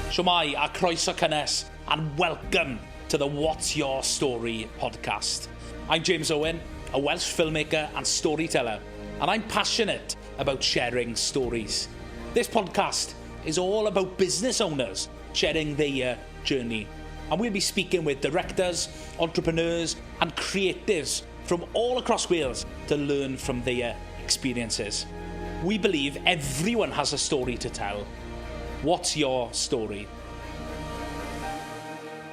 Shwmai a croeso cynnes, and welcome to the What's Your Story podcast. I'm James Owen, a Welsh filmmaker and storyteller, and I'm passionate about sharing stories. This podcast is all about business owners sharing their journey, and we'll be speaking with directors, entrepreneurs and creatives from all across Wales to learn from their experiences. We believe everyone has a story to tell. What's your story?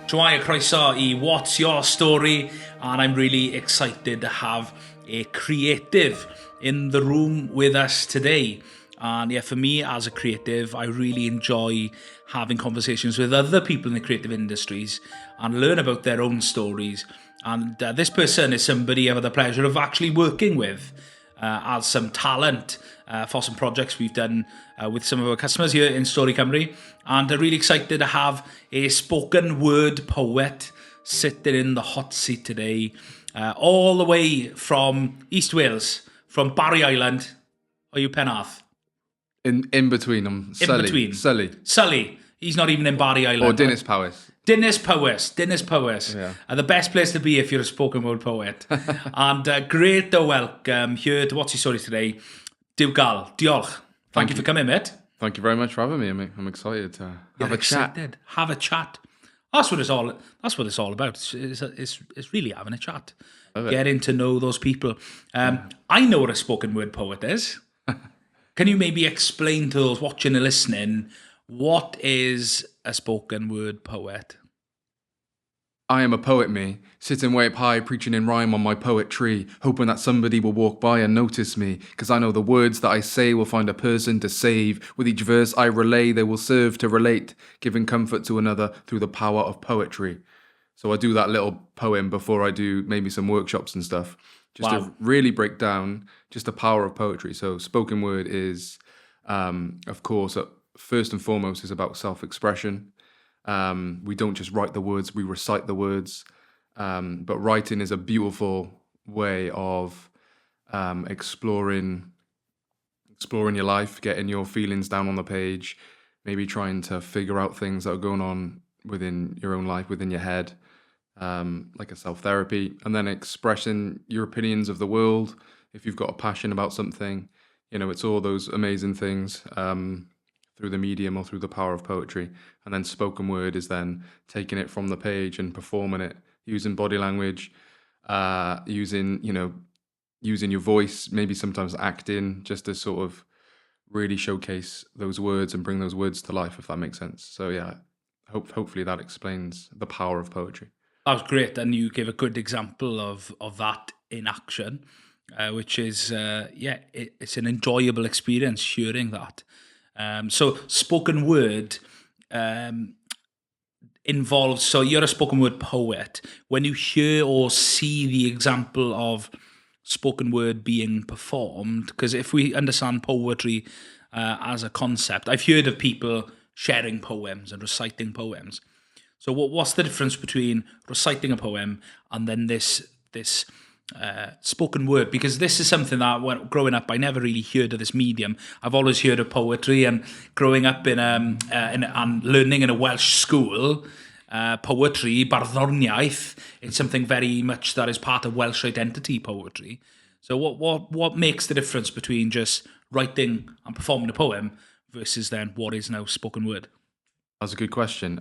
Shwmai a croeso I What's Your Story, and I'm really excited to have a creative in the room with us today. And yeah, for me as a creative, I really enjoy having conversations with other people in the creative industries and learn about their own stories. And this person is somebody I've had the pleasure of actually working with as some talent for some projects we've done with some of our customers here in Stori Cymru. And I'm really excited to have a spoken word poet sitting in the hot seat today, all the way from East Wales, from Barry Island. Are you Penarth? In between them. Sully. He's not even in Barry Island. Or Dinas Powys. Dinas Powys. Yeah. The best place to be if you're a spoken word poet. And great to welcome here to What's Your Story today, Diolch. Thank you for coming, mate. Thank you very much for having me. I'm excited to have a chat. Have a chat. That's what it's all about. It's really having a chat. Getting to know those people. I know what a spoken word poet is. Can you maybe explain to those watching and listening, what is a spoken word poet? I am a poet, me, sitting way up high, preaching in rhyme on my poetry, hoping that somebody will walk by and notice me, because I know the words that I say will find a person to save. With each verse I relay, they will serve to relate, giving comfort to another through the power of poetry. So I do that little poem before I do maybe some workshops and stuff, just to really break down just the power of poetry. So spoken word is, of course, first and foremost is about self-expression. We don't just write the words, we recite the words. But writing is a beautiful way of exploring your life, getting your feelings down on the page, maybe trying to figure out things that are going on within your own life, within your head, like a self-therapy, and then expressing your opinions of the world. If you've got a passion about something, it's all those amazing things through the medium or through the power of poetry. And then spoken word is then taking it from the page and performing it using body language, using your voice, maybe sometimes acting, just to sort of really showcase those words and bring those words to life, if that makes sense. So yeah, hopefully that explains the power of poetry. That was great, and you gave a good example of that in action, which is, it's an enjoyable experience hearing that. So spoken word involves, so you're a spoken word poet. When you hear or see the example of spoken word being performed, because if we understand poetry as a concept, I've heard of people sharing poems and reciting poems. So what's the difference between reciting a poem and then this spoken word? Because this is something that, when growing up, I never really heard of this medium. I've always heard of poetry, and growing up and learning in a Welsh school, poetry, barddoniaeth, it's something very much that is part of Welsh identity, poetry. So what makes the difference between just writing and performing a poem versus then what is now spoken word? That's a good question.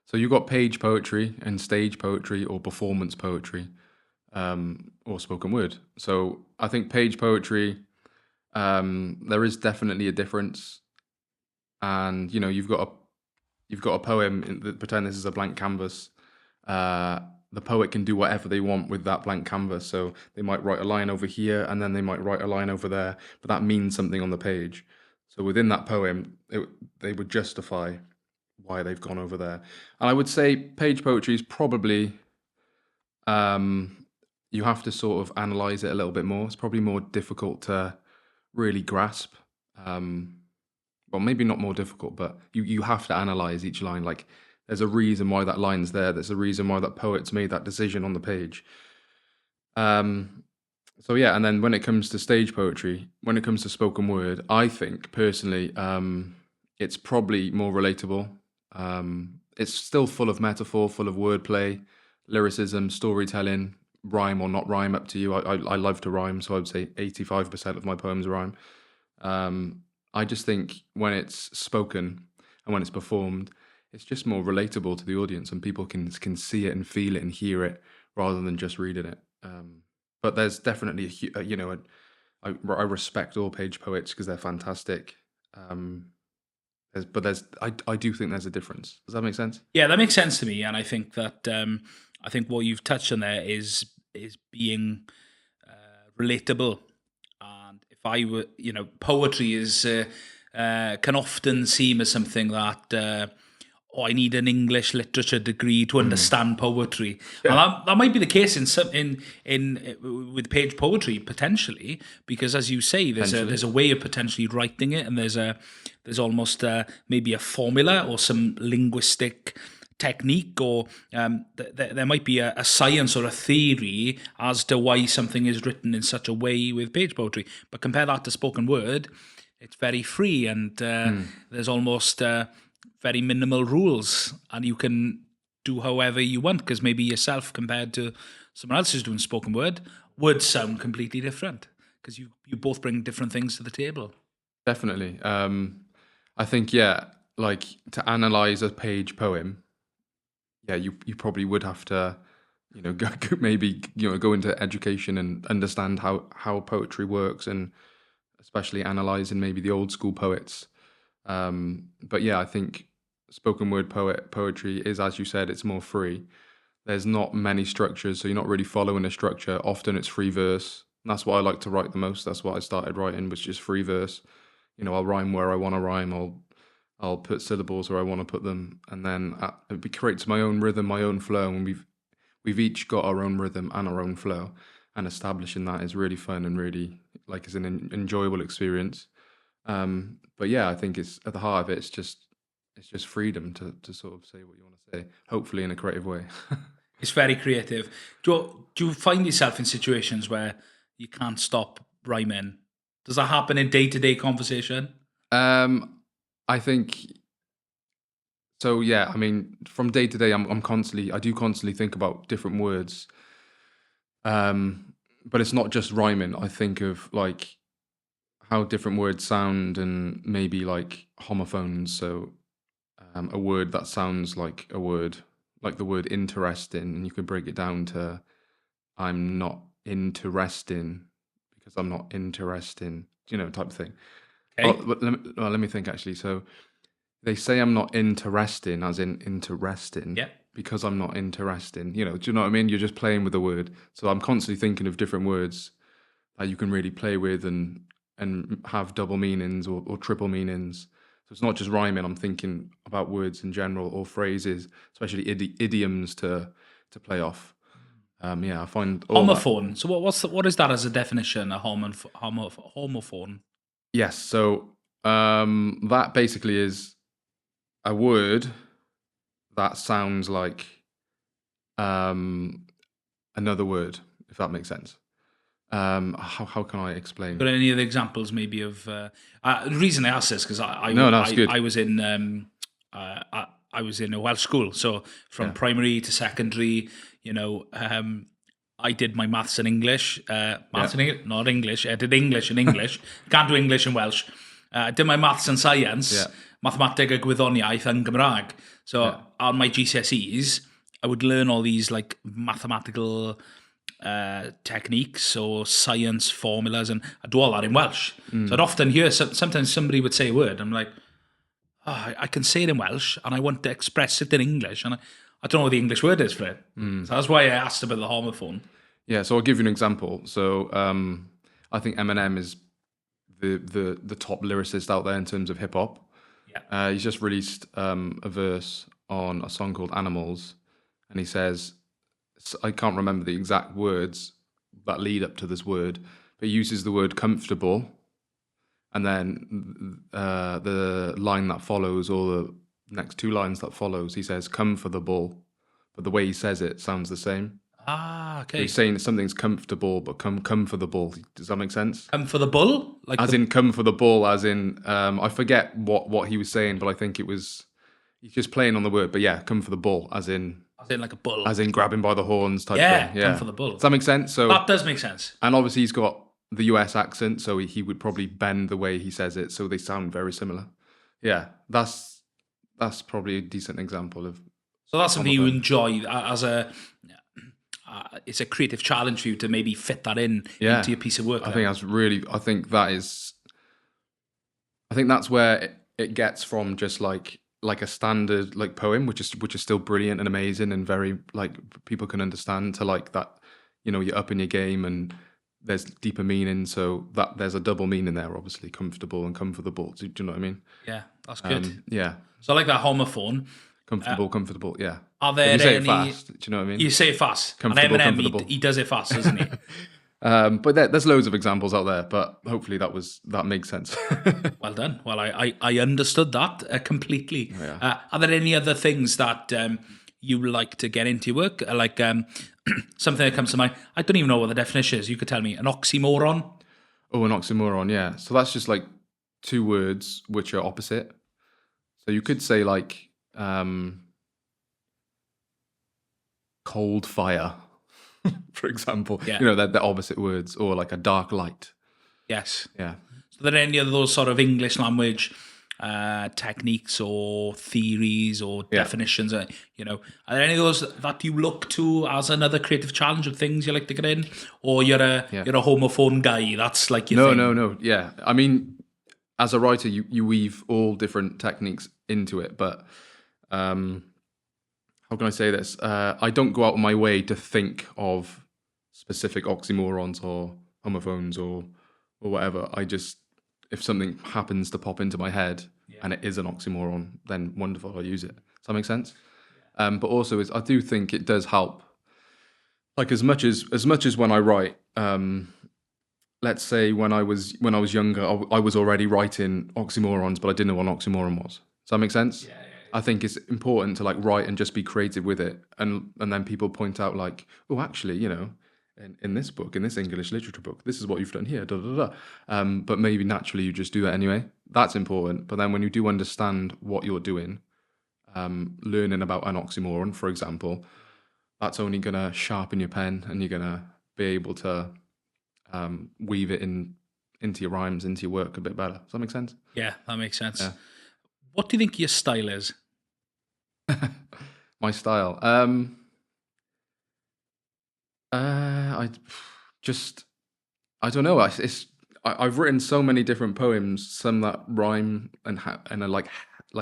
So you've got page poetry and stage poetry or performance poetry. Or spoken word. So I think page poetry, there is definitely a difference. And you've got a poem. Pretend this is a blank canvas. The poet can do whatever they want with that blank canvas. So they might write a line over here, and then they might write a line over there, but that means something on the page. So within that poem, they would justify why they've gone over there. And I would say page poetry is probably, you have to sort of analyze it a little bit more. It's probably more difficult to really grasp. Well, maybe not more difficult, but you have to analyze each line. Like, there's a reason why that line's there. There's a reason why that poet's made that decision on the page. So yeah, and then when it comes to stage poetry, when it comes to spoken word, I think personally, it's probably more relatable. It's still full of metaphor, full of wordplay, lyricism, storytelling, rhyme or not rhyme, up to you. I love to rhyme, so I would say 85% of my poems rhyme. I just think when it's spoken and when it's performed, it's just more relatable to the audience, and people can see it and feel it and hear it rather than just reading it. But there's definitely I respect all page poets because they're fantastic. I do think there's a difference. Does that make sense? Yeah, that makes sense to me, and I think that I think what you've touched on there is being relatable. And if I were, poetry is can often seem as something that I need an English literature degree to understand poetry, and that might be the case in with page poetry potentially, because as you say, there's a way of potentially writing it, and there's almost maybe a formula or some linguistic technique, or there might be a science or a theory as to why something is written in such a way with page poetry. But compare that to spoken word, it's very free, and there's almost very minimal rules, and you can do however you want, because maybe yourself compared to someone else who's doing spoken word would sound completely different, because you both bring different things to the table. Definitely. I think, like to analyze a page poem, you probably would have to, go into education and understand how poetry works, and especially analyzing maybe the old school poets. But I think spoken word poetry is, as you said, it's more free. There's not many structures, so you're not really following a structure. Often it's free verse. And that's what I like to write the most. That's what I started writing, was just free verse. I'll rhyme where I want to rhyme. I'll put syllables where I want to put them, and then it creates my own rhythm, my own flow. And we've each got our own rhythm and our own flow, and establishing that is really fun and really is an enjoyable experience. But I think it's at the heart of it. It's just freedom to sort of say what you want to say, hopefully in a creative way. It's very creative. Do you find yourself in situations where you can't stop rhyming? Does that happen in day-to-day conversation? I think so. Yeah, I mean, from day to day, I do constantly think about different words. But it's not just rhyming. I think of like how different words sound, and maybe like homophones. So a word that sounds like a word, like the word interesting, and you can break it down to I'm not interesting because I'm not interesting, type of thing. Okay. But let me think actually. So they say I'm not interesting, as in interesting, Yeah. because I'm not interesting. Do you know what I mean? You're just playing with the word. So I'm constantly thinking of different words that you can really play with and have double meanings or triple meanings. So it's not just rhyming. I'm thinking about words in general, or phrases, especially idioms to play off. I find Homophone. So what is that as a definition? A homophone. Yes. So that basically is a word that sounds like another word, if that makes sense. How can I explain? Got any other examples, maybe of? The reason I asked this because I was in I was in a Welsh school, so from primary to secondary, I did my maths and English. Maths and English, not English. I did English and English. Can't do English and Welsh. I did my maths and science, mathematig a gwyddoniaeth and Gymraeg. So on my GCSEs, I would learn all these like mathematical techniques or science formulas, and I'd do all that in Welsh. So I'd often hear sometimes somebody would say a word, I'm like, I can say it in Welsh, and I want to express it in English, and I don't know what the English word is for it. So that's why I asked about the homophone. Yeah, so I'll give you an example. So I think Eminem is the top lyricist out there in terms of hip hop. Yeah. He's just released a verse on a song called Animals, and he says, I can't remember the exact words that lead up to this word, but he uses the word comfortable, and then the line that follows, or the next two lines that follows, he says come for the ball, but the way he says it sounds the same. Ah, So okay. he's saying something's comfortable, but come for the ball. Does that make sense? Come for the bull? Like As in come for the ball, as in I forget what he was saying, but I think it was he's just playing on the word. But yeah, come for the ball, as in like a bull. as in grabbing by the horns type Yeah, thing. come Yeah, for the bull. Does that make sense? So That does make sense. and obviously he's got the US accent, so he would probably bend the way he says it, so they sound very similar. Yeah, that's probably a decent example of. So that's something you enjoy as a. It's a creative challenge for you to maybe fit that into your piece of work. I think that's where it gets from just like a standard like poem, which is still brilliant and amazing and very like people can understand, to like that, you're up in your game and there's deeper meaning. So that there's a double meaning there, obviously, comfortable and comfortable. Do you know what I mean? Yeah, that's good. Yeah. So I like that homophone. Comfortable, yeah. Are there you say any... it fast, do you know what I mean? You say it fast. Comfortable, and Eminem, comfortable. he does it fast, doesn't he? But there's loads of examples out there, but hopefully that makes sense. Well done. Well, I understood that completely. Yeah. Are there any other things that you like to get into your work? Like something that comes to mind. I don't even know what the definition is. You could tell me. An oxymoron? Oh, an oxymoron, yeah. So that's just like two words which are opposite. So you could say like cold fire, for example. Yeah. They're opposite words, or like a dark light. Yes. Yeah. So are there any of those sort of English language techniques or theories or definitions? Are there any of those that you look to as another creative challenge of things you like to get in, or you're a homophone guy? That's like your thing? No. Yeah, I mean, as a writer, you weave all different techniques into it, but how can I say this? I don't go out of my way to think of specific oxymorons or homophones or whatever. I just, if something happens to pop into my head and it is an oxymoron, then wonderful, I'll use it. Does that make sense? But also, I do think it does help. Like as much as when I write, let's say when I was younger, I was already writing oxymorons, but I didn't know what an oxymoron was. Does that make sense? Yeah. I think it's important to like write and just be creative with it, and then people point out like, oh, actually, in this book, in this English literature book, this is what you've done here, da da da. But maybe naturally you just do that anyway. That's important. But then when you do understand what you're doing, learning about an oxymoron, for example, that's only gonna sharpen your pen, and you're gonna be able to weave it into your rhymes, into your work a bit better. Does that make sense? Yeah, that makes sense. Yeah. What do you think your style is? My style. I don't know. I've written so many different poems. Some that rhyme and are like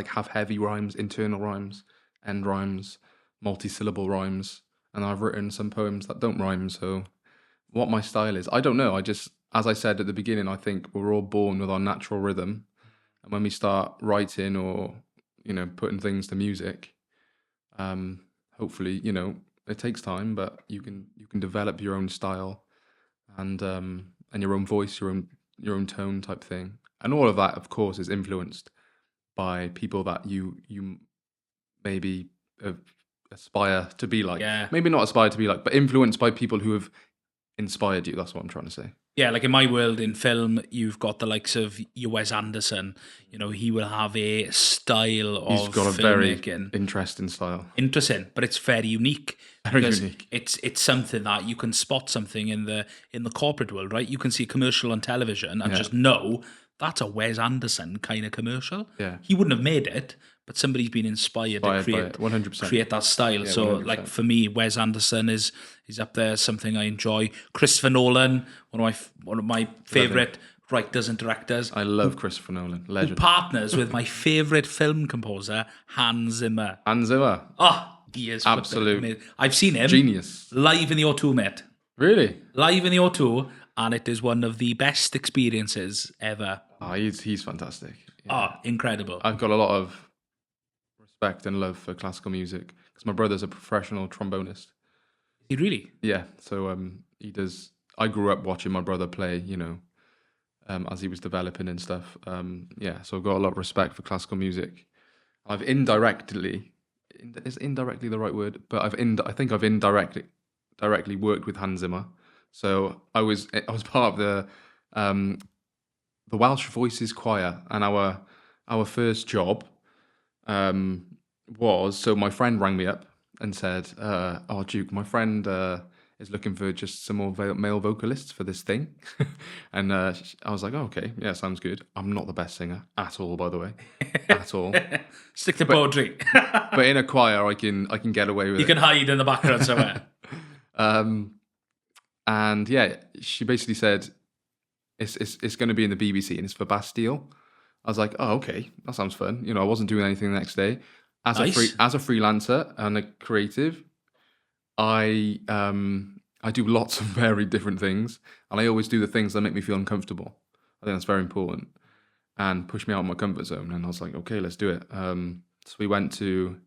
have heavy rhymes, internal rhymes, end rhymes, multi-syllable rhymes, and I've written some poems that don't rhyme. So, what my style is, I don't know. I just, as I said at the beginning, I think we're all born with our natural rhythm, and when we start writing or putting things to music, hopefully it takes time, but you can develop your own style and your own voice, your own tone type thing, and all of that, of course, is influenced by people that you maybe aspire to be like. Yeah. Maybe not aspire to be like, but influenced by people who have inspired you. That's what I'm trying to say. Yeah, like in my world, in film, you've got the likes of your Wes Anderson. He will have a style of He's got a very filmmaking. interesting style. Interesting, but it's very unique. Very because unique. It's something that you can spot something in the corporate world, right? You can see a commercial on television and just know that's a Wes Anderson kind of commercial. Yeah. He wouldn't have made it, but somebody's been inspired to By create it, 100%. create that style. Yeah, so 100%. like for me, Wes Anderson is up there, something I enjoy. Christopher Nolan, one of my favorite writers and directors. I love Christopher Nolan, Who legend. partners with my favorite film composer, Hans Zimmer. Hans Zimmer, He is Absolute flipping amazing. I've seen him genius. live in the O2, mate. Really? Live in the O2, and it is one of the best experiences ever. He's fantastic. Yeah. Incredible. I've got a lot of respect and love for classical music because my brother's a professional trombonist. He really? Yeah, so he does. I grew up watching my brother play, as he was developing and stuff. So I've got a lot of respect for classical music. I've indirectly, is indirectly the right word? But I think I've indirectly directly worked with Hans Zimmer. So I was part of the Welsh Voices Choir, and our first job was, so my friend rang me up and said, "Oh, Duke, my friend is looking for just some more male vocalists for this thing," and I was like, "Oh, okay, yeah, sounds good." I'm not the best singer at all, by the way, at all. Stick to poetry. But in a choir, I can get away with You it. can hide in the background somewhere. And yeah, she basically said it's going to be in the BBC and it's for Bastille. I was like, oh, okay, that sounds fun. You know, I wasn't doing anything the next day. As Nice. as a freelancer and a creative, I do lots of very different things, and I always do the things that make me feel uncomfortable. I think that's very important and push me out of my comfort zone. And I was like, okay, let's do it. So we went to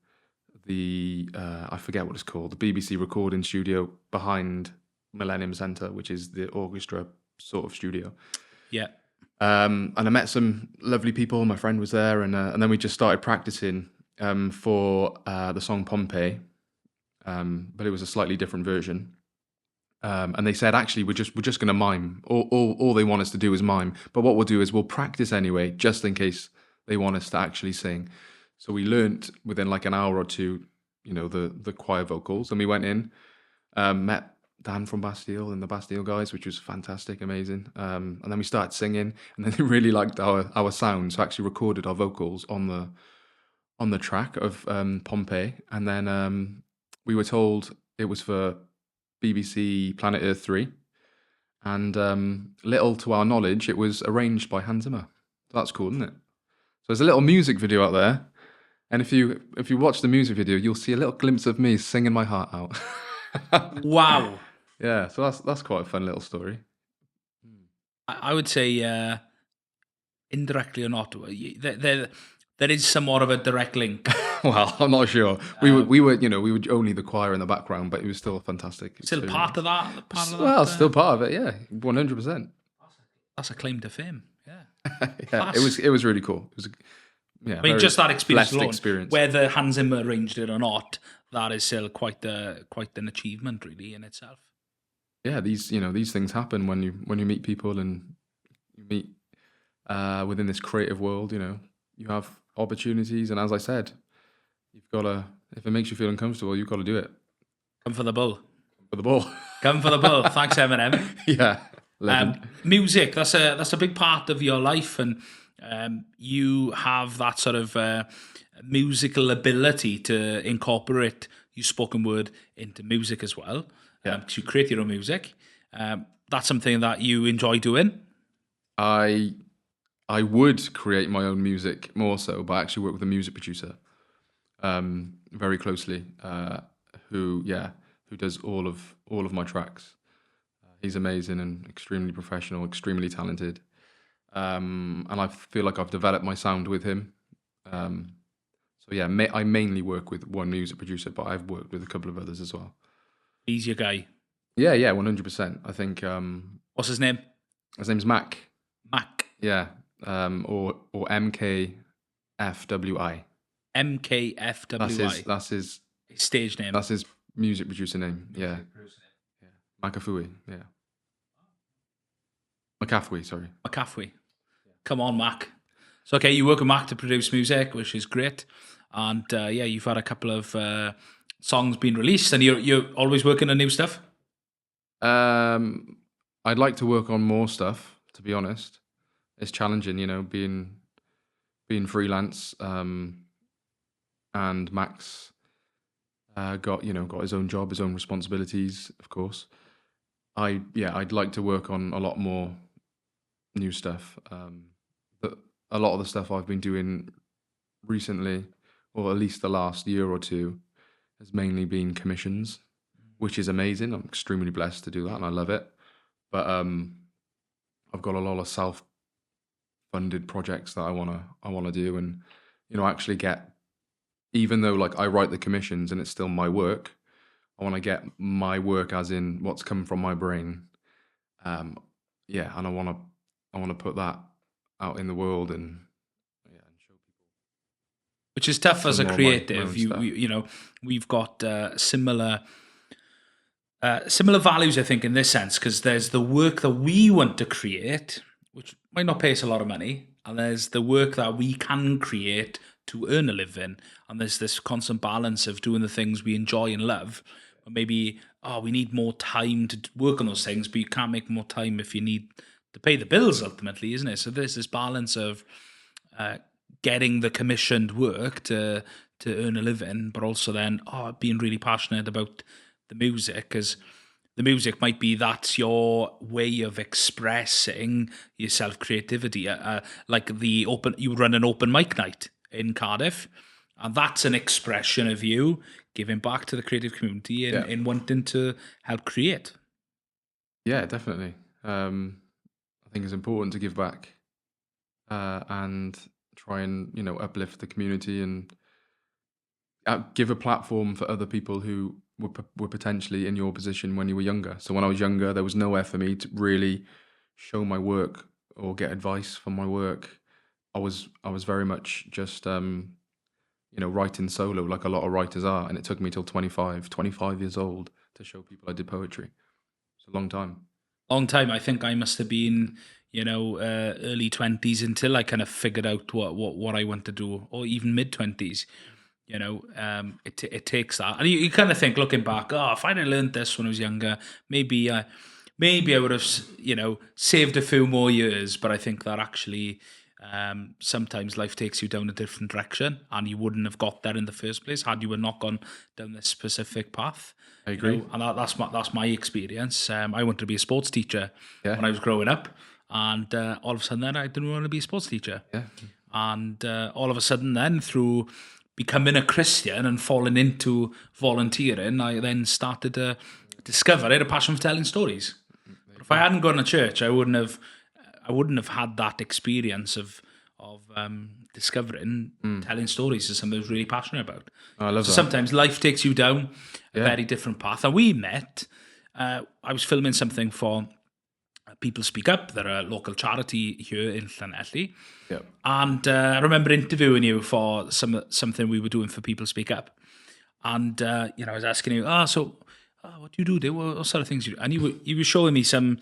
the I forget what it's called, the BBC recording studio behind Millennium Centre, which is the orchestra sort of studio. Yeah. And I met some lovely people. My friend was there, and then we just started practicing for the song Pompeii, but it was a slightly different version. And they said, actually, we're just going to mime. All they want us to do is mime. But what we'll do is we'll practice anyway, just in case they want us to actually sing. So we learnt within like an hour or two, you know, the choir vocals, and we went in, met Dan from Bastille and the Bastille guys, which was fantastic, amazing. And then we started singing, and then they really liked our sound, so actually recorded our vocals on the track of Pompeii. And then we were told it was for BBC Planet Earth 3, and little to our knowledge, it was arranged by Hans Zimmer. That's cool, isn't it? So there's a little music video out there, and if you watch the music video, you'll see a little glimpse of me singing my heart out. Wow. Yeah, so that's quite a fun little story. I would say, indirectly or not, there is somewhat of a direct link. Well, I'm not sure. We were only the choir in the background, but it was still fantastic. Still part of that. Well, still part of it. Yeah, 100%. That's a claim to fame. Yeah. Yeah, it was really cool. It was, I mean, just that experience alone, experience. whether Hans Zimmer arranged it or not, that is still quite an achievement, really, in itself. Yeah, these things happen when you meet people and you meet within this creative world. You know, you have opportunities, and as I said, you've got to, if it makes you feel uncomfortable, you've got to do it. Come for the bull. For the ball. Come for the bull. Thanks, Eminem. Yeah. Music, that's a big part of your life, and you have that sort of musical ability to incorporate your spoken word into music as well. To create your own music. That's something that you enjoy doing. I would create my own music more so, but I actually work with a music producer very closely, who does all of my tracks. He's amazing and extremely professional, extremely talented, and I feel like I've developed my sound with him. So yeah, I mainly work with one music producer, but I've worked with a couple of others as well. He's your guy. Yeah, 100%. I think. What's his name? His name's Mac. Mac. Yeah, or MKFWI. MKFWI. That's his stage name. That's his music producer name. Yeah. McAfee. Yeah. McAfee. Sorry. McAfee. Come on, Mac. So okay, you work with Mac to produce music, which is great, and you've had a couple of songs being released, and you're always working on new stuff. I'd like to work on more stuff. To be honest, it's challenging, you know, being freelance. And Max got his own job, his own responsibilities, of course. I'd like to work on a lot more new stuff. But a lot of the stuff I've been doing recently, or at least the last year or two, has mainly been commissions, which is amazing. I'm extremely blessed to do that, and I love it. But I've got a lot of self-funded projects that I wanna do, and actually get. Even though like I write the commissions and it's still my work, I want to get my work as in what's come from my brain, and I want to put that out in the world and show people. Which is tough as a creative. We've got similar Similar values, I think, in this sense, because there's the work that we want to create, which might not pay us a lot of money, and there's the work that we can create to earn a living. And there's this constant balance of doing the things we enjoy and love. But maybe, we need more time to work on those things, but you can't make more time if you need to pay the bills ultimately, isn't it? So there's this balance of getting the commissioned work to earn a living, but also then being really passionate about the music, because the music might be that's your way of expressing your self creativity. Like you run an open mic night in Cardiff, and that's an expression of you giving back to the creative community and in wanting to help create. Yeah, definitely. I think it's important to give back and try and uplift the community and give a platform for other people who were potentially in your position when you were younger. So when I was younger, there was nowhere for me to really show my work or get advice from my work. I was very much just writing solo like a lot of writers are, and it took me till 25 years old to show people I did poetry. It's a long time. Long time. I think I must have been, early 20s until I kind of figured out what I want to do, or even mid 20s. It takes that, and you kind of think, looking back, if I'd have learned this when I was younger, maybe I would have, saved a few more years. But I think that actually, sometimes life takes you down a different direction, and you wouldn't have got there in the first place had you not gone down this specific path. I agree. And that's my experience. I wanted to be a sports teacher when I was growing up, and all of a sudden then I didn't want to be a sports teacher. Yeah. And all of a sudden then, through becoming a Christian and falling into volunteering, I then started to discover I had a passion for telling stories. But if I hadn't gone to church, I wouldn't have had that experience of discovering telling stories is something I was really passionate about. I love that. Sometimes life takes you down a very different path. And we met. I was filming something for People Speak Up. They're a local charity here in Llanelli. Yep. And I remember interviewing you for something we were doing for People Speak Up. And, I was asking you, what do you do? What sort of things do you do? And you were showing me some,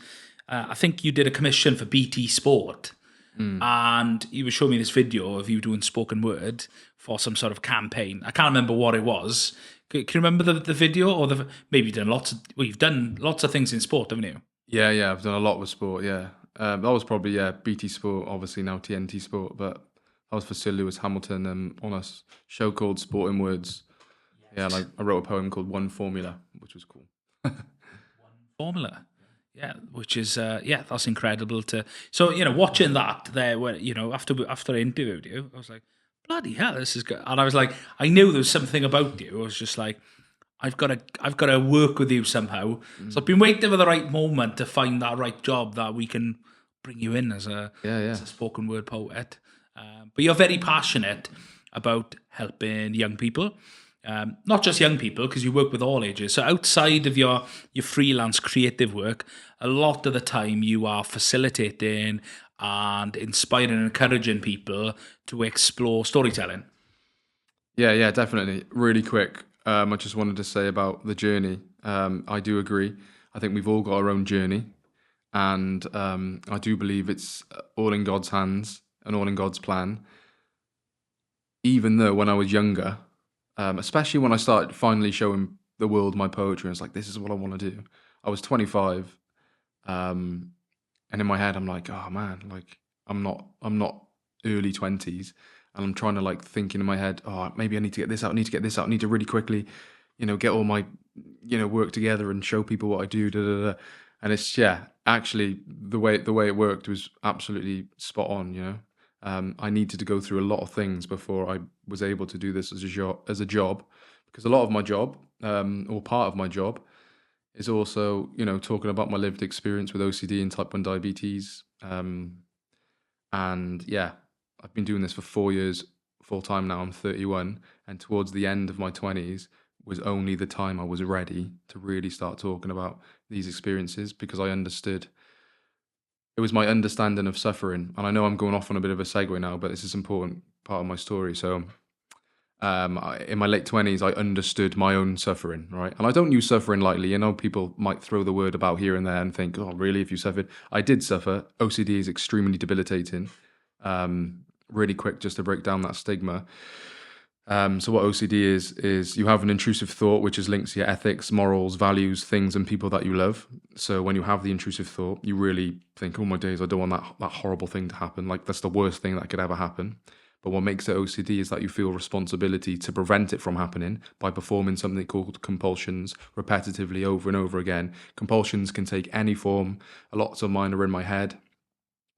I think you did a commission for BT Sport. And you were showing me this video of you doing spoken word for some sort of campaign. I can't remember what it was. Can you remember the video? Or maybe you've done lots of things in sport, haven't you? Yeah, I've done a lot with sport, yeah. That was probably, BT Sport, obviously now TNT Sport, but that was for Sir Lewis Hamilton on a show called Sporting Words. Yes. Yeah, I wrote a poem called One Formula, which was cool. One Formula. Yeah, which is, that's incredible so, watching that there, where, after I interviewed you, I was like, bloody hell, this is good. And I was like, I knew there was something about you. I was just like, I've got to work with you somehow. So I've been waiting for the right moment to find that right job that we can bring you in as a spoken word poet. But you're very passionate about helping young people. Not just young people, because you work with all ages. So outside of your freelance creative work, a lot of the time you are facilitating and inspiring and encouraging people to explore storytelling. Yeah, definitely. Really quick, I just wanted to say about the journey. I do agree. I think we've all got our own journey. And I do believe it's all in God's hands and all in God's plan. Even though when I was younger, especially when I started finally showing the world my poetry, I was like, this is what I want to do. I was 25, and in my head, I'm like, oh man, like I'm not early 20s, and I'm trying to thinking in my head, oh, maybe I need to get this out, I need to get this out, I need to really quickly, get all my, work together and show people what I do, And it's, actually the way it worked was absolutely spot on, I needed to go through a lot of things before I was able to do this as a job, because a lot of my job, or part of my job, is also, talking about my lived experience with OCD and Type 1 diabetes. And I've been doing this for 4 years full time now. I'm 31, and towards the end of my 20s was only the time I was ready to really start talking about these experiences, because I understood. It was my understanding of suffering. And I know I'm going off on a bit of a segue now, but this is an important part of my story. So In my late 20s, I understood my own suffering, right? And I don't use suffering lightly. You know, people might throw the word about here and there and think, oh, really, if you suffered? I did suffer. OCD is extremely debilitating. Really quick, just to break down that stigma. So what OCD is you have an intrusive thought, which is linked to your ethics, morals, values, things, and people that you love. So when you have the intrusive thought, you really think, oh my days, I don't want that horrible thing to happen. Like, that's the worst thing that could ever happen. But what makes it OCD is that you feel responsibility to prevent it from happening by performing something called compulsions repetitively over and over again. Compulsions can take any form. Lots of mine are in my head.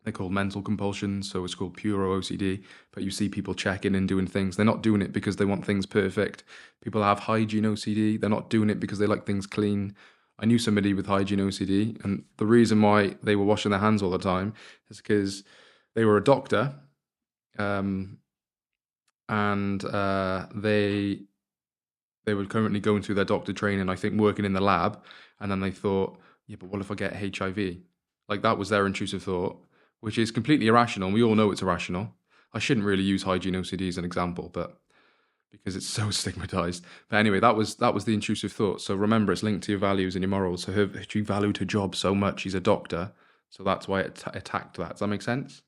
They're called mental compulsions, so it's called pure OCD. But you see people checking and doing things. They're not doing it because they want things perfect. People have hygiene OCD. They're not doing it because they like things clean. I knew somebody with hygiene OCD, and the reason why they were washing their hands all the time is because they were a doctor, and they were currently going through their doctor training, I think working in the lab, and then they thought, yeah, but what if I get HIV? Like, that was their intrusive thought, which is completely irrational. We all know it's irrational. I shouldn't really use hygiene OCD as an example, but because it's so stigmatized. But anyway, that was the intrusive thought. So remember, it's linked to your values and your morals. So she valued her job so much. She's a doctor, so that's why it attacked that. Does that make sense?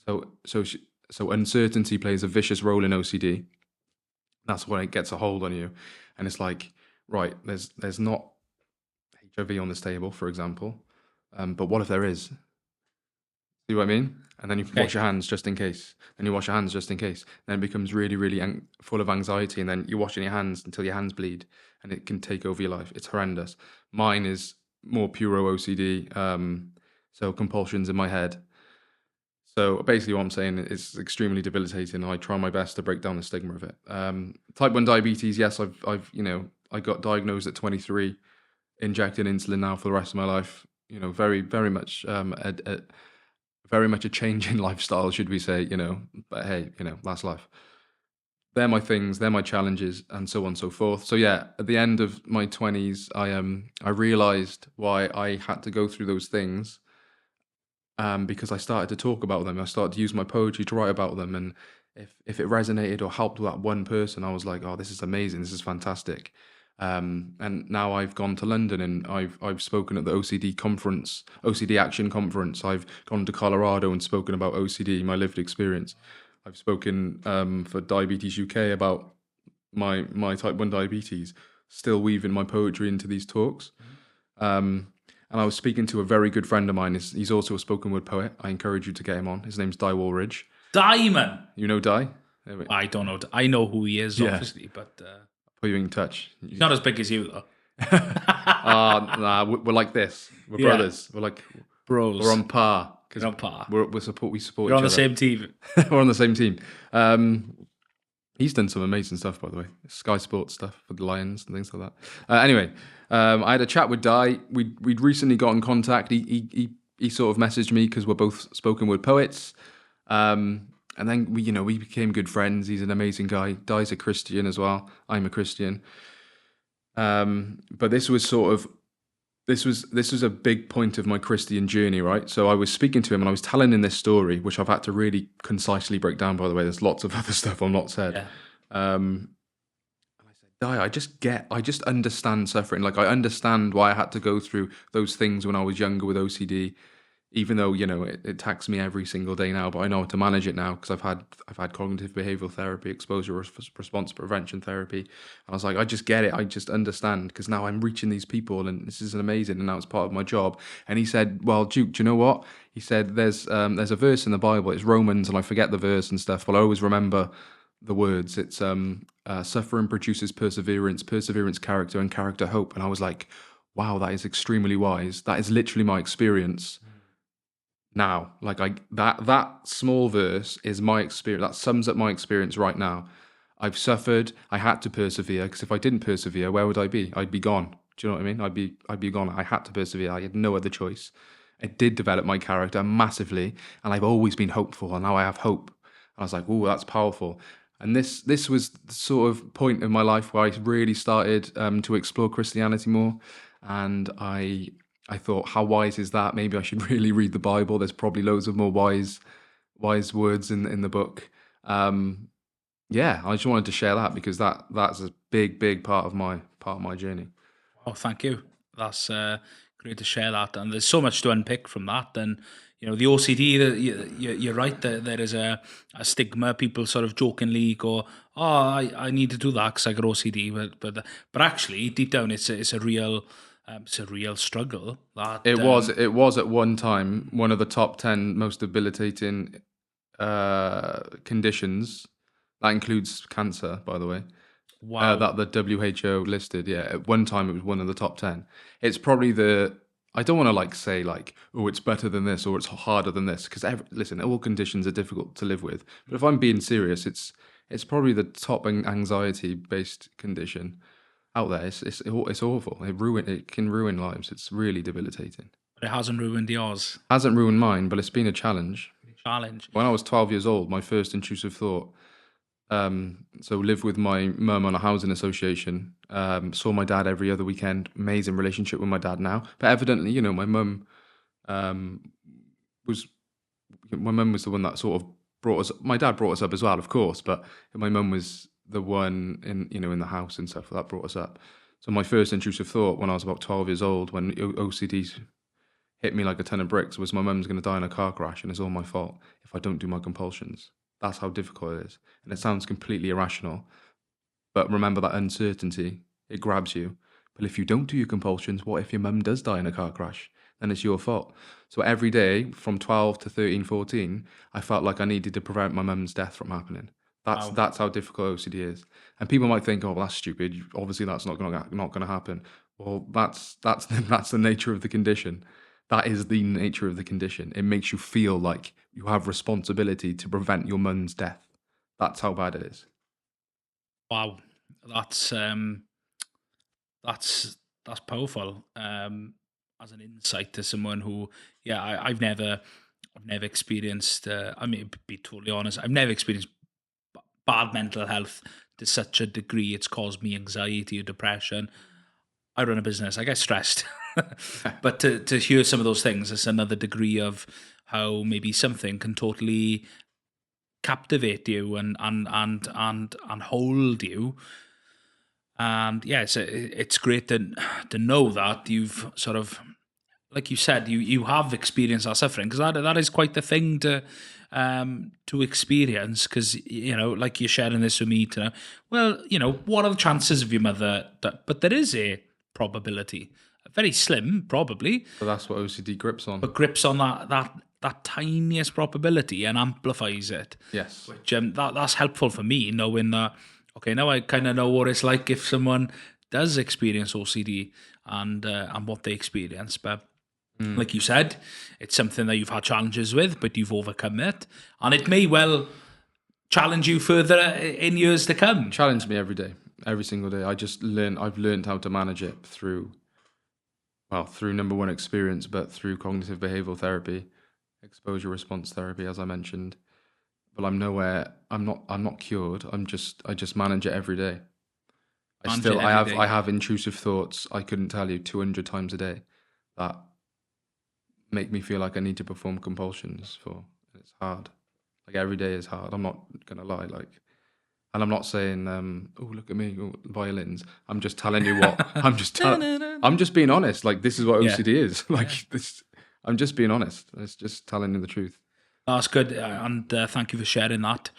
So uncertainty plays a vicious role in OCD. That's when it gets a hold on you, and it's like, right, there's not HIV on this table, for example, but what if there is? See what I mean? And then you wash your hands just in case. And you wash your hands just in case. Then it becomes really, really full of anxiety. And then you're washing your hands until your hands bleed. And it can take over your life. It's horrendous. Mine is more pure OCD. So compulsions in my head. So basically what I'm saying is extremely debilitating. I try my best to break down the stigma of it. Type 1 diabetes, yes, I got diagnosed at 23, injecting insulin now for the rest of my life. You know, very, very much very much a change in lifestyle, should we say, you know, but hey, you know, that's life. They're my things, they're my challenges, and so on and so forth. So yeah, at the end of my 20s, I realized why I had to go through those things, because I started to talk about them. I started to use my poetry to write about them, and if it resonated or helped that one person, I was like, oh, this is amazing, this is fantastic. And now I've gone to London, and I've spoken at the OCD Action Conference. I've gone to Colorado and spoken about OCD, my lived experience. I've spoken for Diabetes UK about my type 1 diabetes, still weaving my poetry into these talks. And I was speaking to a very good friend of mine. He's also a spoken word poet. I encourage you to get him on. His name's Di Woolridge. Diamond. You know Di? I don't know. I know who he is, obviously, but put you in touch. He's not as big as you, though. Nah, we're like this. We're brothers. We're like bros. We're on par. We're on par. We support You're each other. on the same team. We're on the same team. He's done some amazing stuff, by the way. Sky Sports stuff for the Lions and things like that. Anyway, I had a chat with Di. We'd recently got in contact. He sort of messaged me because we're both spoken word poets. And then we became good friends. He's an amazing guy. Di's a Christian as well. I'm a Christian. But this was a big point of my Christian journey, right? So I was speaking to him and I was telling him this story, which I've had to really concisely break down, by the way. There's lots of other stuff I've not said. Yeah. And I said, Di, I just understand suffering. Like, I understand why I had to go through those things when I was younger with OCD. Even though, it attacks me every single day now, but I know how to manage it now because I've had cognitive behavioral therapy, exposure response prevention therapy. And I was like, I just get it. I just understand because now I'm reaching these people and this is amazing. And now it's part of my job. And he said, well, Duke, do you know what? He said, there's a verse in the Bible. It's Romans, and I forget the verse and stuff, but I always remember the words. It's suffering produces perseverance, perseverance character, and character hope. And I was like, wow, that is extremely wise. That is literally my experience. Now, like that small verse is my experience. That sums up my experience right now. I've suffered. I had to persevere because if I didn't persevere, where would I be? I'd be gone. Do you know what I mean? I'd be gone. I had to persevere. I had no other choice. It did develop my character massively, and I've always been hopeful. And now I have hope. And I was like, oh, that's powerful. And this was the sort of point in my life where I really started to explore Christianity more, and I thought, how wise is that? Maybe I should really read the Bible. There's probably loads of more wise words in the book. yeah, I just wanted to share that because that's a big part of my journey. Oh, thank you. That's great to share that. And there's so much to unpick from that. And, the OCD, you're right, there is a stigma. People sort of jokingly go, oh, I need to do that because I got OCD. But actually, deep down, it's a real struggle. It was at one time one of the top 10 most debilitating conditions. That includes cancer, by the way. Wow. That the WHO listed. Yeah, at one time it was one of the top 10. It's probably I don't want to say oh, it's better than this or it's harder than this, because listen, all conditions are difficult to live with. But if I'm being serious, it's probably the top anxiety based condition out there. It's awful. It can ruin lives. It's really debilitating. But it hasn't ruined yours. Hasn't ruined mine, but it's been a challenge. Challenge. When I was 12 years old, my first intrusive thought. So live with my mum on a housing association. Saw my dad every other weekend. Amazing relationship with my dad now. But evidently, my mum was the one that sort of brought us. My dad brought us up as well, of course, but my mum was the one in the house and stuff that brought us up. So my first intrusive thought when I was about 12 years old, when OCD hit me like a ton of bricks, was my mum's going to die in a car crash and it's all my fault if I don't do my compulsions. That's how difficult it is. And it sounds completely irrational. But remember that uncertainty, it grabs you. But if you don't do your compulsions, what if your mum does die in a car crash? Then it's your fault. So every day from 12 to 13, 14, I felt like I needed to prevent my mum's death from happening. That's how difficult OCD is. And people might think, oh, well, that's stupid. Obviously, that's not going to happen. Well, that's the nature of the condition. That is the nature of the condition. It makes you feel like you have responsibility to prevent your mum's death. That's how bad it is. Wow, that's powerful. As an insight to someone who, yeah, I've never experienced. I mean, to be totally honest, I've never experienced bad mental health to such a degree it's caused me anxiety or depression. I run a business. I get stressed, but to hear some of those things, it's another degree of how maybe something can totally captivate you and hold you. And yeah, it's great to know that you've sort of, like you said, you have experienced that suffering, because that is quite the thing to experience, because like you're sharing this with me to know, well, what are the chances of your mother but there is a probability, very slim probably, But that's what OCD grips on. but grips on that tiniest probability and amplifies it. Yes. Which that's helpful for me, knowing that, okay, now I kind of know what it's like if someone does experience OCD and what they experience. But like you said, it's something that you've had challenges with, but you've overcome it, and it may well challenge you further in years to come. Challenge me every day, every single day. I've learned how to manage it through number one, experience, but through cognitive behavioral therapy, exposure response therapy, as I mentioned. But I'm not cured. I just manage it every day. I have intrusive thoughts. I couldn't tell you 200 times a day that make me feel like I need to perform compulsions for. It's hard. Like every day is hard. I'm not gonna lie. And I'm not saying, oh, look at me, violins. I'm just telling you what. I'm just being honest. Like, this is what OCD is. This. I'm just being honest. It's just telling you the truth. That's good, and thank you for sharing that,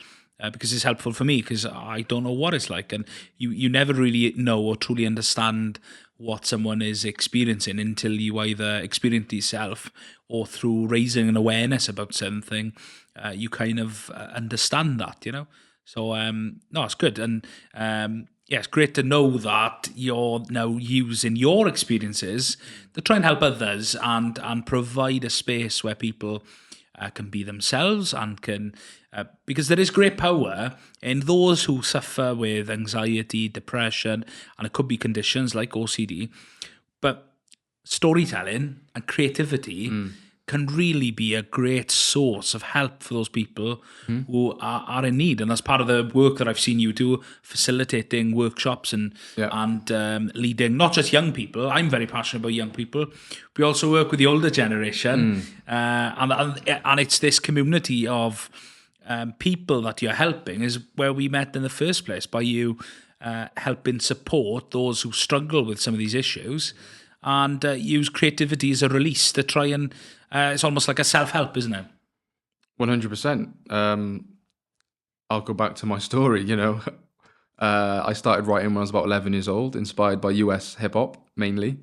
because it's helpful for me, because I don't know what it's like, and you never really know or truly understand what someone is experiencing until you either experience it yourself or through raising an awareness about something, you kind of understand that, So, no, it's good, and yeah, it's great to know that you're now using your experiences to try and help others and provide a space where people can be themselves and can, because there is great power in those who suffer with anxiety, depression, and it could be conditions like OCD, but storytelling and creativity can really be a great source of help for those people who are in need. And that's part of the work that I've seen you do, facilitating workshops and leading not just young people. I'm very passionate about young people. We also work with the older generation, and it's this community of people that you're helping is where we met in the first place, by you helping support those who struggle with some of these issues and use creativity as a release to try and it's almost like a self-help, isn't it? 100%. I'll go back to my story, I started writing when I was about 11 years old, inspired by US hip hop mainly.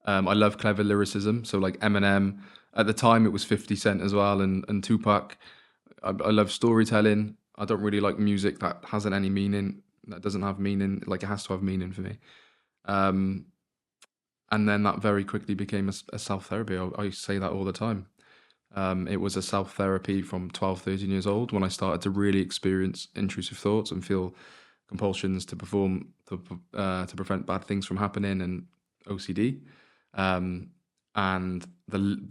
I love clever lyricism, so like Eminem. At the time, it was 50 Cent as well, and Tupac. I love storytelling. I don't really like music that hasn't any meaning, that doesn't have meaning. Like, it has to have meaning for me. Um, and then that very quickly became a self-therapy. I say that all the time. It was a self-therapy from 12, 13 years old when I started to really experience intrusive thoughts and feel compulsions to perform to prevent bad things from happening, and OCD. And the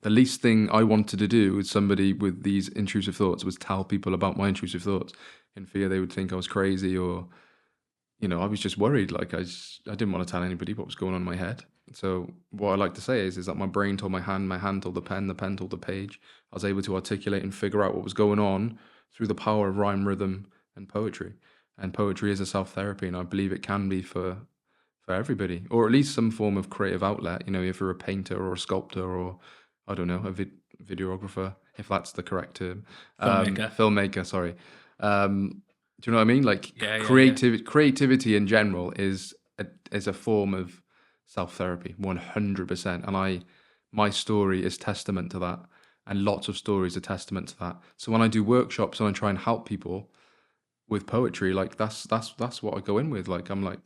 least thing I wanted to do with somebody with these intrusive thoughts was tell people about my intrusive thoughts, in fear they would think I was crazy, or I was just worried. Like, I didn't want to tell anybody what was going on in my head. So what I like to say is that my brain told my hand told the pen told the page. I was able to articulate and figure out what was going on through the power of rhyme, rhythm, and poetry. And poetry is a self-therapy, and I believe it can be for everybody, or at least some form of creative outlet. If you're a painter or a sculptor, or I don't know, a videographer, if that's the correct term. Filmmaker, sorry. Do you know what I mean? Like, creativity in general is a form of self-therapy, 100%. And my story is testament to that, and lots of stories are testament to that. So when I do workshops and I try and help people with poetry, like, that's what I go in with. Like, I'm like,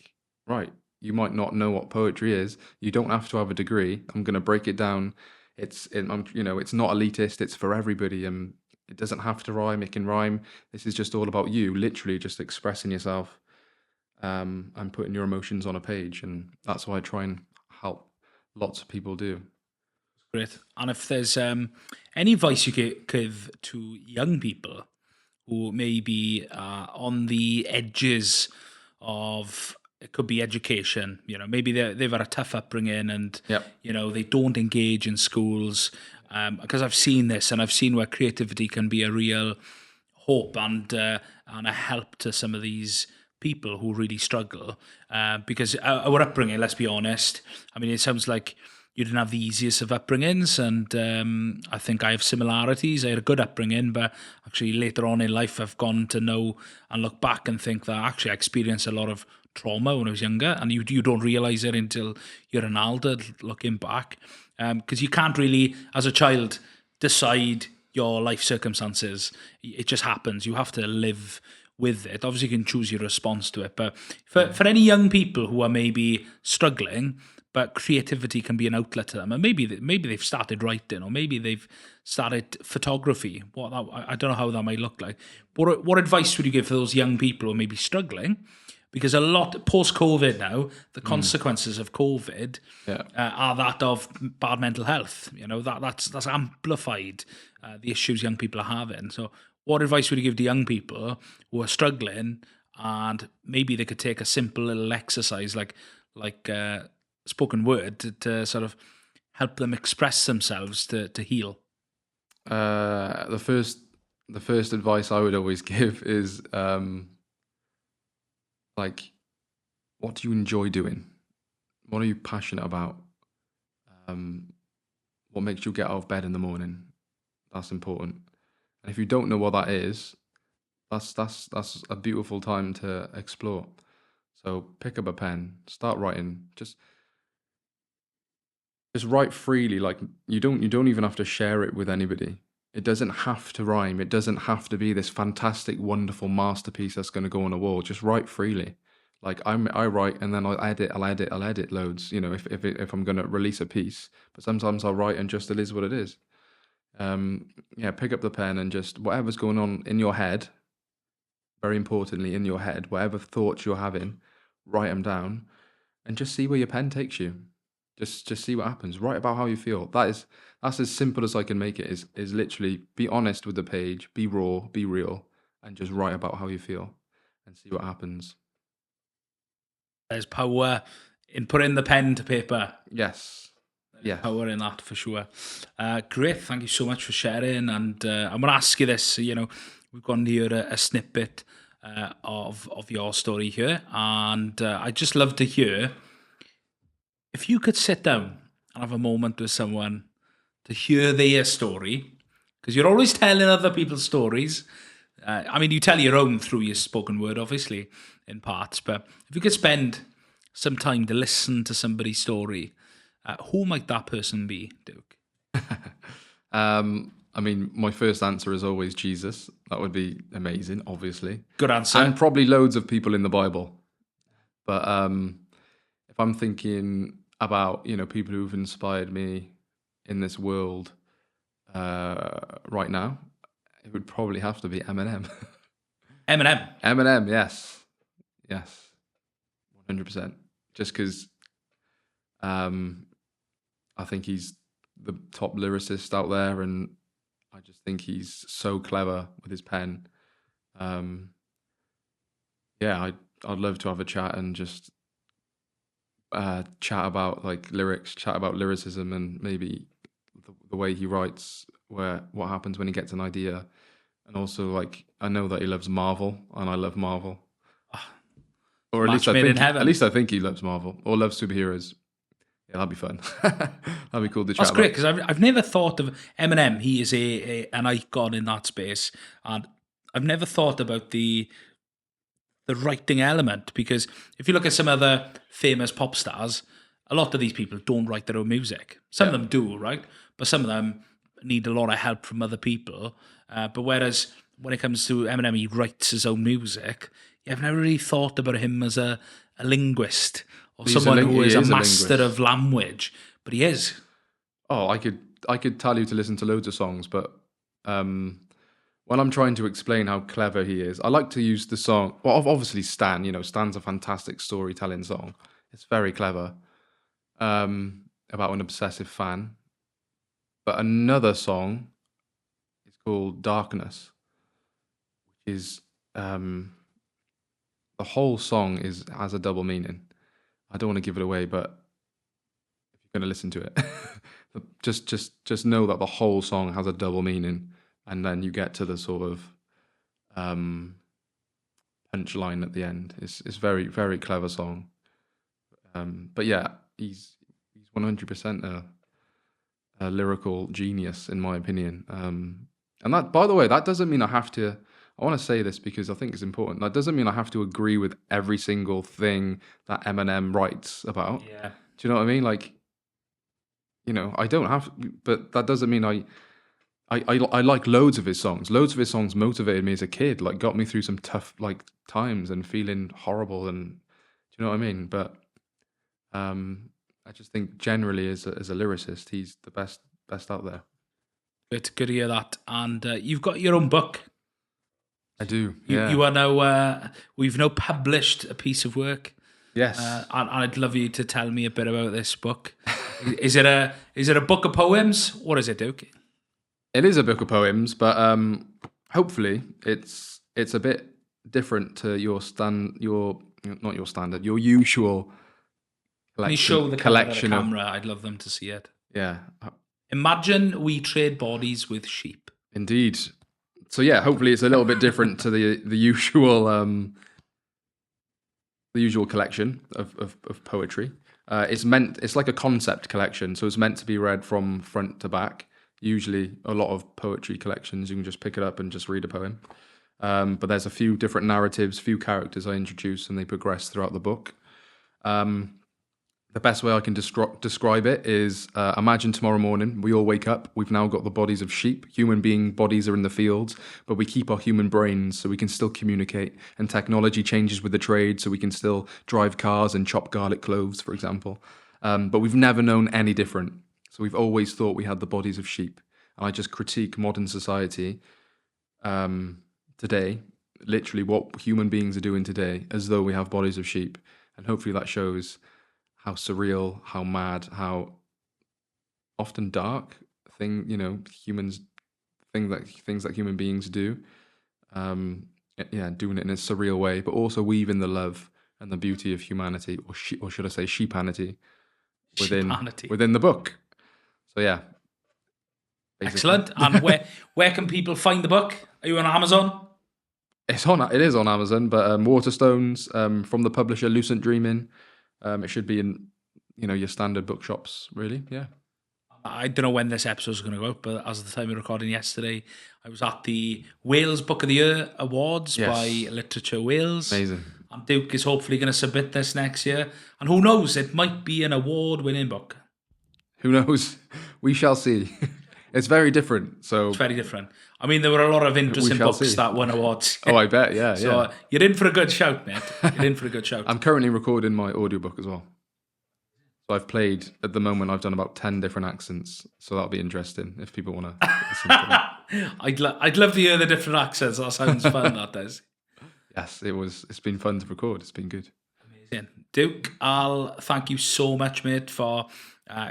right, you might not know what poetry is. You don't have to have a degree. I'm going to break it down. It's not elitist. It's for everybody. And it doesn't have to rhyme. It can rhyme. This is just all about you, literally just expressing yourself, and putting your emotions on a page. And that's what I try and help lots of people do. Great. And if there's any advice you could give to young people who may be on the edges of, it could be education, maybe they've had a tough upbringing and, Yep. They don't engage in schools. Because I've seen this, and I've seen where creativity can be a real hope and a help to some of these people who really struggle. Because our upbringing, let's be honest, I mean, it sounds like you didn't have the easiest of upbringings, and I think I have similarities. I had a good upbringing, but actually later on in life I've gone to know and look back and think that actually I experienced a lot of trauma when I was younger, and you don't realise it until you're an adult looking back. Because you can't really, as a child, decide your life circumstances. It just happens. You have to live with it. Obviously you can choose your response to it, but for any young people who are maybe struggling, but creativity can be an outlet to them, and maybe they've started writing, or maybe they've started photography. I don't know how that might look like. What advice would you give for those young people who may be struggling? Because a lot post-COVID now, the consequences of COVID are that of bad mental health. That's amplified the issues young people are having. So, what advice would you give to young people who are struggling, and maybe they could take a simple little exercise like spoken word to sort of help them express themselves to heal? The first advice I would always give is like, what do you enjoy doing? What are you passionate about? What makes you get out of bed in the morning? That's important. And if you don't know what that is, that's a beautiful time to explore. So pick up a pen, start writing. Just write freely. Like, you don't even have to share it with anybody. It doesn't have to rhyme. It doesn't have to be this fantastic, wonderful masterpiece that's going to go on a wall. Just write freely. Like, I write, and then I'll edit loads. If I'm going to release a piece, but sometimes I'll write and just, it is what it is. Pick up the pen and just, whatever's going on in your head, very importantly in your head, whatever thoughts you're having, write them down, and just see where your pen takes you. Just see what happens. Write about how you feel. That's as simple as I can make it. Is literally, be honest with the page, be raw, be real, and just write about how you feel, and see what happens. There's power in putting the pen to paper. Yes. Yeah. Power in that for sure. Great, thank you so much for sharing. And I'm going to ask you this. We've gone to hear a snippet of your story here, and I'd just love to hear if you could sit down and have a moment with someone to hear their story, because you're always telling other people's stories. You tell your own through your spoken word, obviously, in parts, but if you could spend some time to listen to somebody's story, who might that person be, Duke? My first answer is always Jesus. That would be amazing, obviously. Good answer. And probably loads of people in the Bible. But if I'm thinking about, people who've inspired me in this world right now, it would probably have to be Eminem. Eminem, yes. 100%. Just because I think he's the top lyricist out there, and I just think he's so clever with his pen. I'd love to have a chat and just chat about like lyrics, chat about lyricism, and maybe the way he writes, what happens when he gets an idea, and also like I know that he loves Marvel, and I love Marvel, or at least I think he loves Marvel or loves superheroes. Yeah, that'd be fun. That'd be cool to chat. That's great, because I've never thought of Eminem. He is an icon in that space, and I've never thought about the writing element, because if you look at some other famous pop stars, a lot of these people don't write their own music. Some of them do, right? But some of them need a lot of help from other people. But whereas when it comes to Eminem, he writes his own music. I've never really thought about him as a linguist or someone who is a master of language, but he is. Oh, I could tell you to listen to loads of songs, but when I'm trying to explain how clever he is, I like to use the song. Well, obviously Stan. Stan's a fantastic storytelling song. It's very clever, about an obsessive fan. But another song is called Darkness, which is the whole song has a double meaning. I don't want to give it away, but if you're going to listen to it, just know that the whole song has a double meaning, and then you get to the sort of punchline at the end. It's very, very clever song. But yeah, he's 100% a lyrical genius in my opinion. And that, by the way, that doesn't mean I have to. I want to say this because I think it's important. That doesn't mean I have to agree with every single thing that Eminem writes about. Yeah. Do you know what I mean? Like, I don't have, but that doesn't mean I like loads of his songs. Loads of his songs motivated me as a kid, like got me through some tough like times and feeling horrible, and do you know what I mean? But I just think generally as a lyricist, he's the best out there. Good to hear that. And you've got your own book. I do. Yeah. You are now. We've now published a piece of work. Yes. And I'd love you to tell me a bit about this book. Is it a book of poems? What is it, Duke? It is a book of poems, but hopefully it's a bit different to your usual. Let me show the camera. I'd love them to see it. Yeah. Imagine we trade bodies with sheep. Indeed. So yeah, hopefully it's a little bit different to the usual collection of poetry. It's like a concept collection, so it's meant to be read from front to back. Usually a lot of poetry collections, you can just pick it up and just read a poem. But there's a few different narratives, few characters I introduce, and they progress throughout the book. The best way I can describe it is, imagine tomorrow morning, we all wake up, we've now got the bodies of sheep, human being bodies are in the fields, but we keep our human brains so we can still communicate, and technology changes with the trade so we can still drive cars and chop garlic cloves, for example. But we've never known any different. So we've always thought we had the bodies of sheep. And I just critique modern society today, literally what human beings are doing today, as though we have bodies of sheep. And hopefully that shows how surreal, how mad, how often dark things that human beings do. Doing it in a surreal way, but also weaving the love and the beauty of humanity, or should I say sheepanity, within the book. So yeah, basically. Excellent. And where can people find the book? Are you on Amazon? It is on Amazon, but Waterstones from the publisher Lucent Dreaming. It should be in your standard bookshops, really. Yeah. I don't know when this episode is going to go out, but as of the time we're recording yesterday, I was at the Wales Book of the Year Awards by Literature Wales. Amazing. And Duke is hopefully going to submit this next year. And who knows, it might be an award-winning book. Who knows? We shall see. It's very different. So it's very different. I mean, there were a lot of interesting books that won awards. Oh, I bet, yeah. So you're in for a good shout, mate. You're in for a good shout. I'm currently recording my audiobook as well. So at the moment, I've done about 10 different accents. So that'll be interesting if people want to listen to it. I'd love to hear the different accents. That sounds fun, that does. Yes, it's been fun to record. It's been good. Amazing. Duke, I'll thank you so much, mate, for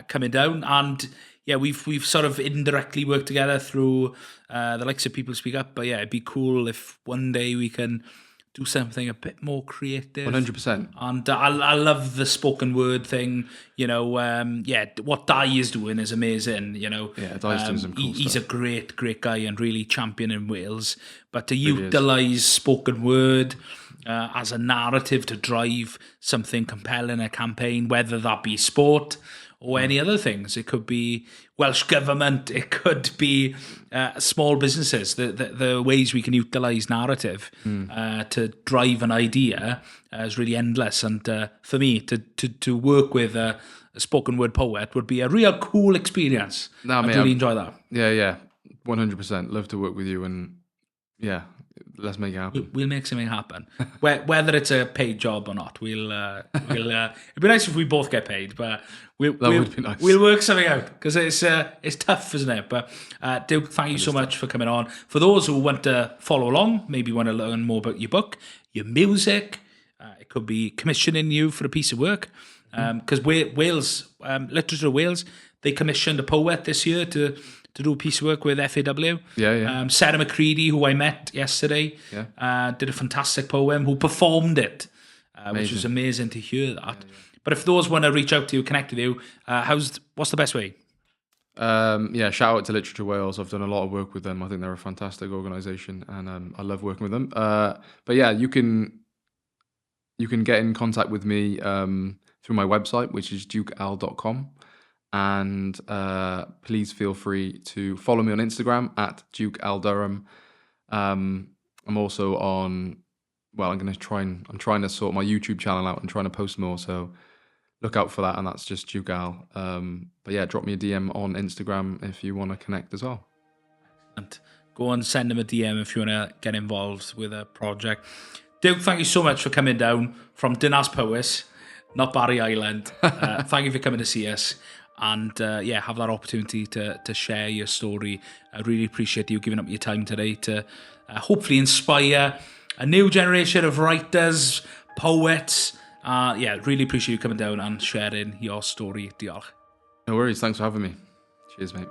coming down. And yeah, we've sort of indirectly worked together through the likes of People Speak Up. But yeah, it'd be cool if one day we can do something a bit more creative. 100%. And I love the spoken word thing. What Dai is doing is amazing. Yeah, Dai's doing some cool he's stuff. a great guy and really championing Wales. But to utilise spoken word as a narrative to drive something compelling, a campaign, whether that be sport or any other things. It could be Welsh Government, it could be small businesses. The ways we can utilise narrative to drive an idea is really endless. And for me, to work with a spoken word poet would be a real cool experience. I'd really enjoy that. Yeah, 100%. Love to work with you, and yeah, let's make it happen. We'll make something happen. Whether it's a paid job or not, we'll it'd be nice if we both get paid, but would be nice. We'll work something out, because it's tough, isn't it? But Duke, thank you so much for coming on. For those who want to follow along, maybe want to learn more about your book, your music, it could be commissioning you for a piece of work, because Wales, Literature Wales, they commissioned a poet this year to do a piece of work with FAW. Yeah. Sarah McCready, who I met yesterday, did a fantastic poem, who performed it, which was amazing to hear that. Yeah. But if those want to reach out to you, connect with you, what's the best way? Shout out to Literature Wales. I've done a lot of work with them. I think they're a fantastic organisation, and I love working with them. But yeah, you can get in contact with me through my website, which is dukeal.com. And please feel free to follow me on Instagram at dukealdurham. I'm also on. I'm trying to sort my YouTube channel out and trying to post more. So look out for that, and that's just Duke Al. But yeah, drop me a DM on Instagram if you want to connect as well. And go and send him a DM if you want to get involved with a project. Duke, thank you so much for coming down from Dinas Powys, not Barry Island. Thank you for coming to see us. And have that opportunity to share your story. I really appreciate you giving up your time today to hopefully inspire a new generation of writers, poets. Really appreciate you coming down and sharing your story. Diolch. No worries. Thanks for having me. Cheers, mate.